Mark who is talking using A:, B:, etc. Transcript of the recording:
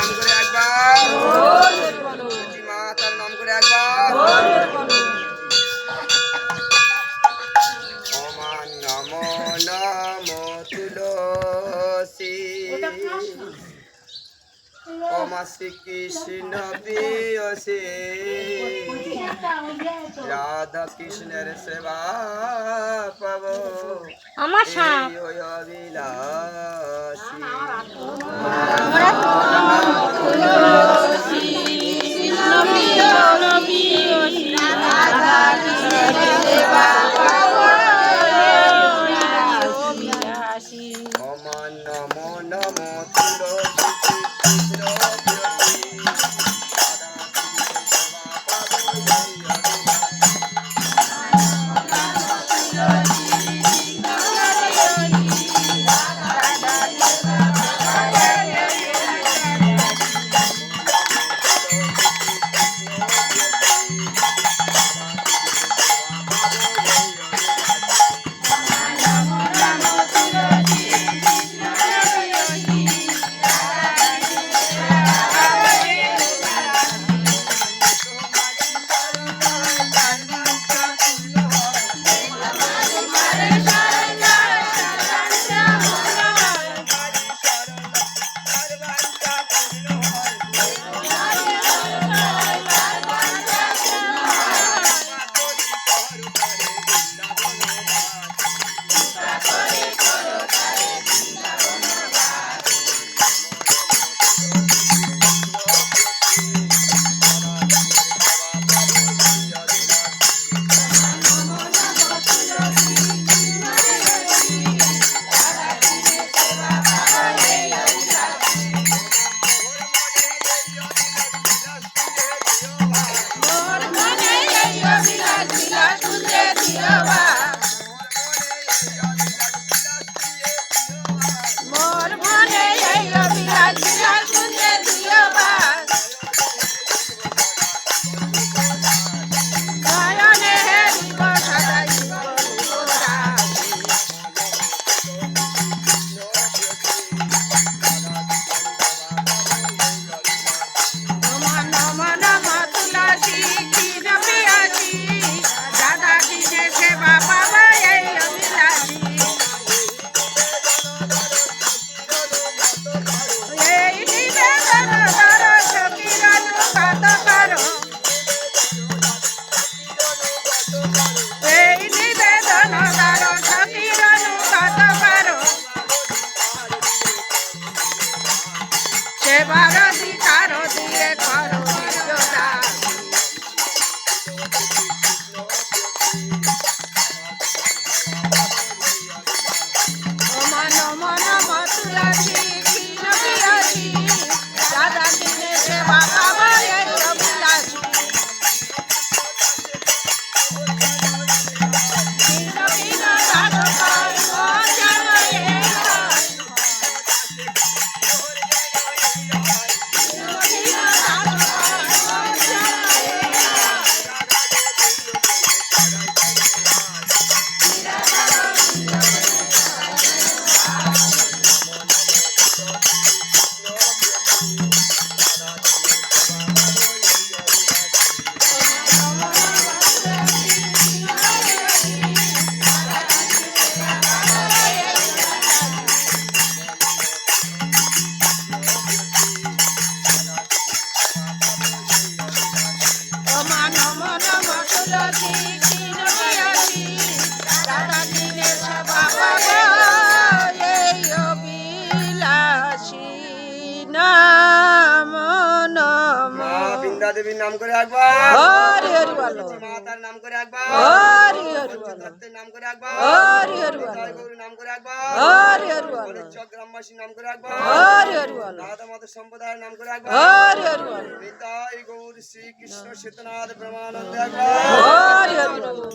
A: নাম করে একবার মাতার নাম করে একবার অমান নমো নমো তুলসী অমা শ্রীকৃষ্ণ প্রিয়সী রাধা কৃষ্ণের সেবা পাব
B: আমার
A: অমান নমো নমো তুলসী কৃষ্ণ দেবীর নাম করে একবার
B: হরি হরি বলো
A: মাতার নাম করে একবার
B: হরি হরি বলো
A: সত্যের নাম করে একবার
B: হরি হরি বলো
A: জয় গৌরী নাম করে একবার
B: হরি হরি বলো
A: চক্রামবাসী নাম করে একবার
B: হরি হরি বলো
A: রাধা মাতা সম্প্রদায়ের নাম করে একবার
B: হরি হরি বলো
A: নিতাই গৌর শ্রী কৃষ্ণ সীতনাথ ব্রহ্মানন্দ একবার
B: হরি হরি বলো।